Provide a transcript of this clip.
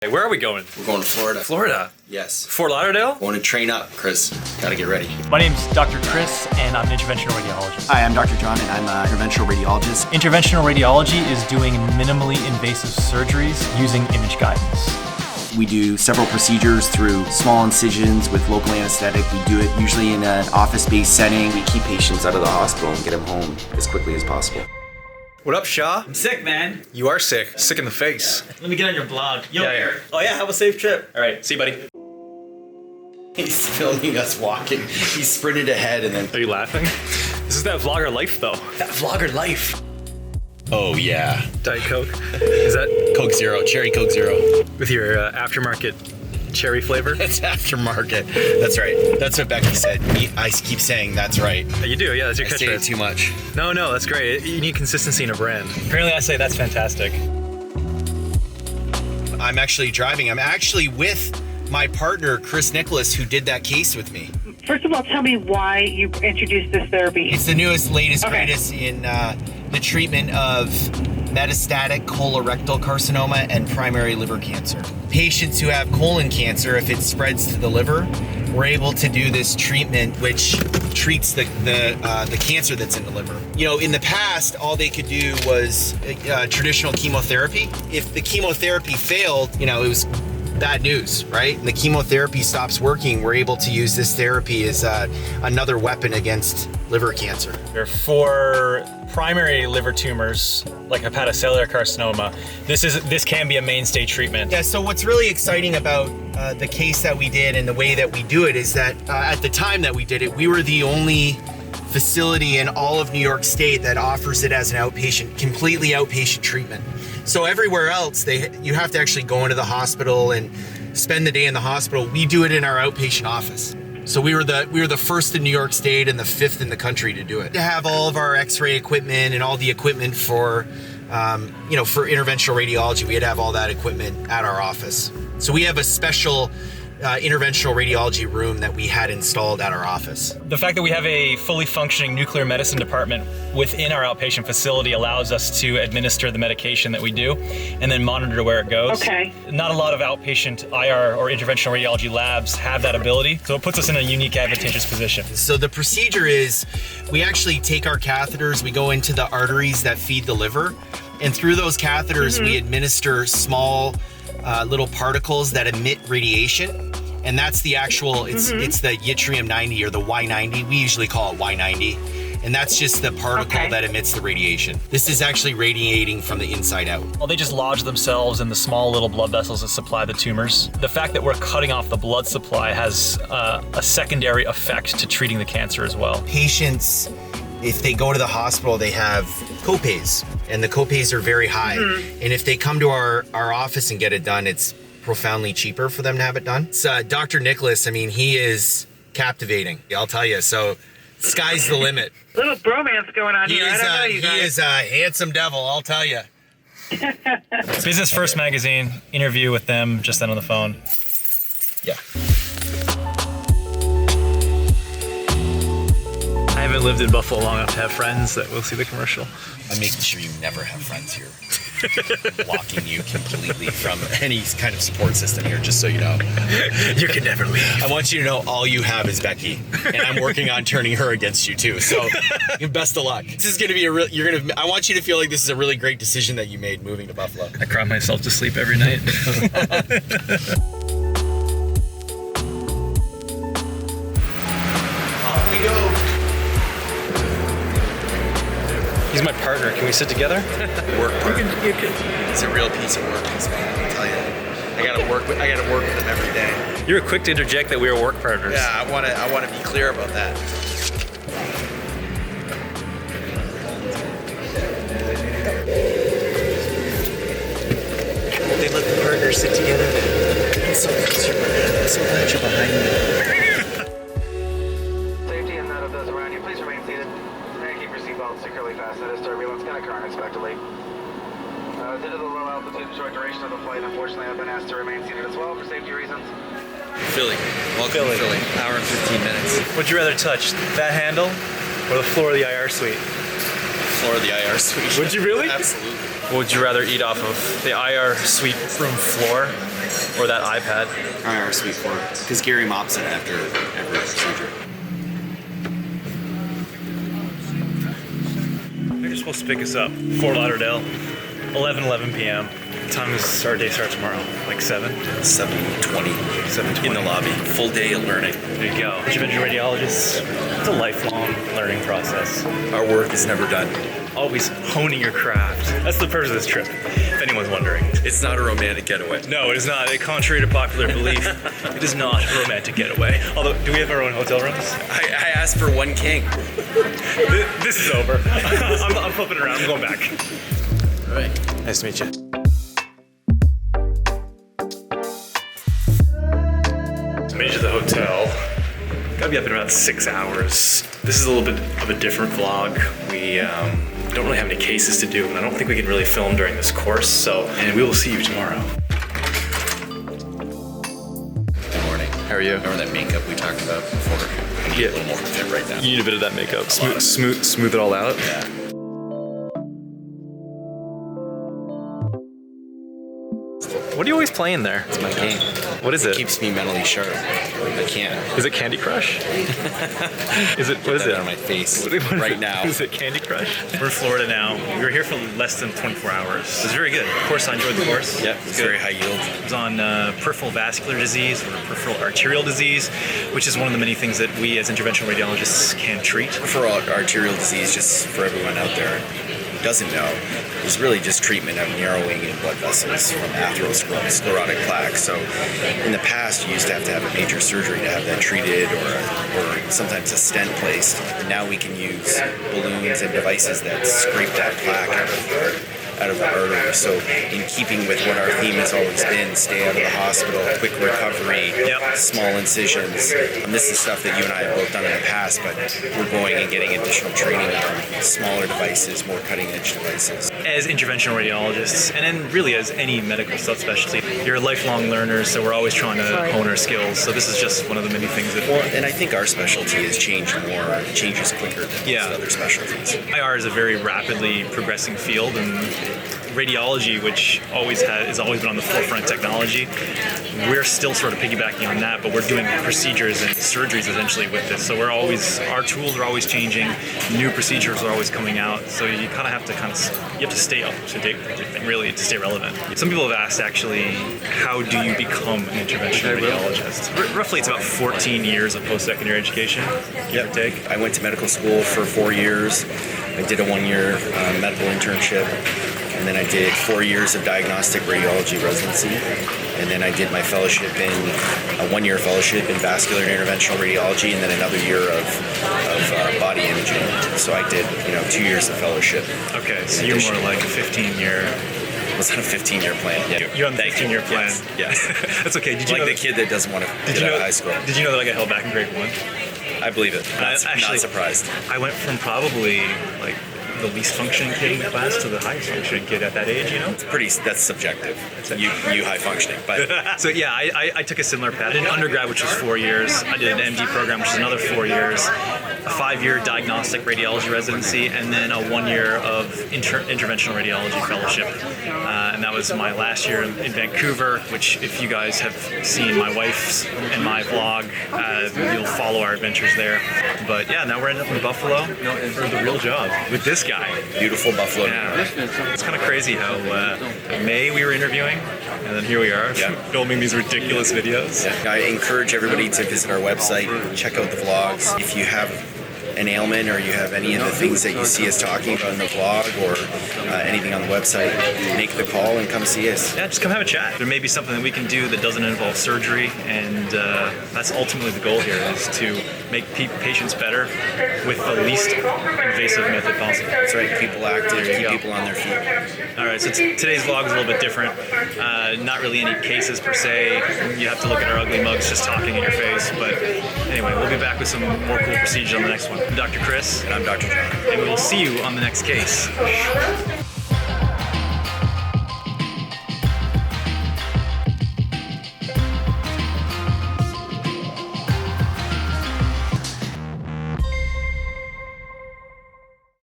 Hey, where are we going? We're going to Florida. Florida? Yes. Fort Lauderdale? Want to train up, Chris. Gotta get ready. My name's Dr. Chris, and I'm an interventional radiologist. Hi, I'm Dr. Jon, and I'm an interventional radiologist. Interventional radiology is doing minimally invasive surgeries using image guidance. We do several procedures through small incisions with local anesthetic. We do it usually in an office-based setting. We keep patients out of the hospital and get them home as quickly as possible. What up, Shaw? I'm sick, man. You are sick. Sick in the face. Let me get on your blog. Yo, Yeah. Oh yeah, have a safe trip. All right, see you, buddy. He's filming us walking. He sprinted ahead and then... Are you laughing? This is that vlogger life, though. That vlogger life. Oh, yeah. Diet Coke. Is that Coke Zero. Cherry Coke Zero. with your aftermarket cherry flavor? It's aftermarket. That's right. That's what Becky said. I keep saying that's right. You do, yeah, that's your I say it catchphrase. too much. No, that's great. You need consistency in a brand. Apparently I say that's fantastic. I'm actually driving. I'm actually with my partner, Chris Nicholas, who did that case with me. First of all, tell me why you introduced this therapy. It's the newest, latest, Okay. greatest in the treatment of metastatic colorectal carcinoma and primary liver cancer. Patients who have colon cancer, if it spreads to the liver, we're able to do this treatment which treats the cancer that's in the liver. You know, in the past, all they could do was traditional chemotherapy. If the chemotherapy failed, you know, it was bad news, right? And the chemotherapy stops working, we're able to use this therapy as another weapon against liver cancer. For primary liver tumors, like hepatocellular carcinoma, this can be a mainstay treatment. Yeah, so what's really exciting about the case that we did and the way that we do it is that at the time that we did it, we were the only facility in all of New York State that offers it as an outpatient, completely outpatient treatment. So everywhere else, you have to actually go into the hospital and spend the day in the hospital. We do it in our outpatient office. So we were the first in New York State and the fifth in the country to do it. To have all of our X-ray equipment and all the equipment for, for interventional radiology, we had to have all that equipment at our office. So we have a special interventional radiology room that we had installed at our office. The fact that we have a fully functioning nuclear medicine department within our outpatient facility allows us to administer the medication that we do and then monitor where it goes. Okay. Not a lot of outpatient IR or interventional radiology labs have that ability, so it puts us in a unique, advantageous position. So the procedure is, we actually take our catheters, we go into the arteries that feed the liver, and through those catheters we administer small little particles that emit radiation. And that's the actual, it's the yttrium-90 or the Y90. We usually call it Y90. And that's just the particle that emits the radiation. This is actually radiating from the inside out. Well, they just lodge themselves in the small little blood vessels that supply the tumors. The fact that we're cutting off the blood supply has a secondary effect to treating the cancer as well. Patients, if they go to the hospital, they have copays, and the copays are very high. And if they come to our office and get it done, it's profoundly cheaper for them to have it done. It's, Dr. Nicholas, I mean, he is captivating, I'll tell you. So sky's the limit. Little bromance going on here. I don't know you guys. He is a handsome devil, I'll tell you. Business First Magazine, interview with them just then on the phone. Yeah. I haven't lived in Buffalo long enough to have friends that will see the commercial. I'm making sure you never have friends here. Blocking you completely from any kind of support system here, just so you know. You can never leave. I want you to know all you have is Becky, and I'm working on turning her against you too. So, best of luck. This is going to be I want you to feel like this is a really great decision that you made moving to Buffalo. I cry myself to sleep every night. Off we go. He's my partner. Can we sit together? Work partner. It's a real piece of work, this man, I'll tell you. I gotta work with him every day. You were quick to interject that we were work partners. Yeah, I wanna be clear about that. They let the partners sit together. I'm so glad you're behind me. Safety and none of those around you, please remain seated. And keep your seatbelt securely fastened as turbulence can occur unexpectedly. Due to the low altitude and short duration of the flight, unfortunately I've been asked to remain seated as well for safety reasons. Philly. Welcome to Philly. Hour and 15 minutes. Would you rather touch that handle or the floor of the IR suite? Floor of the IR suite. Would you really? Absolutely. Would you rather eat off of the IR suite room floor Or that iPad. Our suite 4, because Gary mops it after every procedure. They're supposed to pick us up. Fort Lauderdale, 11 p.m. Time is our day starts tomorrow, like 7? 7:20 7:20. in the lobby. Full day of learning. There you go. Interventional radiologists, it's a lifelong learning process. Our work is never done. Always honing your craft. That's the purpose of this trip, if anyone's wondering. It's not a romantic getaway. No, it is not. Contrary to popular belief, it is not a romantic getaway. Although, do we have our own hotel rooms? I asked for one king. This is over. I'm flipping around. I'm going back. All right. Nice to meet you. So made it to the hotel. Gotta be up in about 6 hours. This is a little bit of a different vlog. We don't really have any cases to do, and I don't think we can really film during this course, and we will see you tomorrow. Good morning. How are you? Remember that makeup we talked about before? I need a little more fit right now. You need a bit of that makeup. Smooth it all out. Yeah. What are you always playing there? It's my game. What is it? Keeps me mentally sharp. I can't. Is it Candy Crush? Is it? What is That it? on my face What is right it? now. Is it Candy Crush? We're in Florida now. We were here for less than 24 hours. It was very good. Of course, I enjoyed the course. Yeah, it's very high yield. It was on peripheral vascular disease or peripheral arterial disease, which is one of the many things that we as interventional radiologists can treat. Peripheral arterial disease, just for everyone out there who doesn't know, is really just treatment of narrowing in blood vessels from atherosclerotic plaque. So in the past, you used to have a major surgery to have that treated or sometimes a stent placed. And now we can use balloons and devices that scrape that plaque out of the artery. So in keeping with what our theme has always been, stay out of the hospital, quick recovery, small incisions. This is stuff that you and I have both done in the past, but we're going and getting additional training on smaller devices, more cutting edge devices. As interventional radiologists, and then really as any medical subspecialty, you're lifelong learners, so we're always trying to hone our skills. So this is just one of the many things that... Well, and I think our specialty has changed more, it changes quicker than most other specialties. IR is a very rapidly progressing field, and radiology, which has always been on the forefront of technology, we're still sort of piggybacking on that, but we're doing procedures and surgeries essentially with this. So our tools are always changing, new procedures are always coming out. So you kind of have to stay up to date with everything, really, to stay relevant. Some people have asked, actually, how do you become an interventional radiologist? Roughly, it's about 14 years of post-secondary education, give or take. I went to medical school for 4 years. I did a 1-year medical internship. And then I did 4 years of diagnostic radiology residency. And then I did my fellowship a 1-year fellowship in vascular and interventional radiology, and then another year of body imaging. So I did, 2 years of fellowship. Okay, so you're more like a 15-year... Was on a 15-year plan. Yeah. You're on the 15-year plan. Yes. That's okay. Did you like know the kid that doesn't want to get out of high school. Did you know that I got held back in grade 1? I believe it. Not surprised. I went from probably like the least functioning kid in the class to the highest functioning kid at that age, That's subjective. You high functioning, but so yeah, I took a similar path. I did an undergrad, which was 4 years. I did an MD program, which was another 4 years. A 5-year diagnostic radiology residency, and then a 1-year of interventional radiology fellowship. And that was my last year in Vancouver, which if you guys have seen my wife's and my vlog, you'll follow our adventures there. But yeah, now we're ending up in Buffalo for the real job with this guy. Beautiful Buffalo. Yeah. It's kind of crazy how in May we were interviewing, and then here we are filming these ridiculous videos. Yeah. I encourage everybody to visit our website, check out the vlogs. If you have an ailment or you have any of the things that you see us talking about in the vlog or anything on the website, make the call and come see us. Yeah, just come have a chat. There may be something that we can do that doesn't involve surgery, and that's ultimately the goal here, is to make patients better with the least invasive method possible. That's right, people active, keep people on their feet. All right, so today's vlog is a little bit different. Not really any cases per se. You have to look at our ugly mugs just talking in your face, but anyway, we'll be back with some more cool procedures on the next one. I'm Dr. Chris. And I'm Dr. Jon. And we will see you on the next case.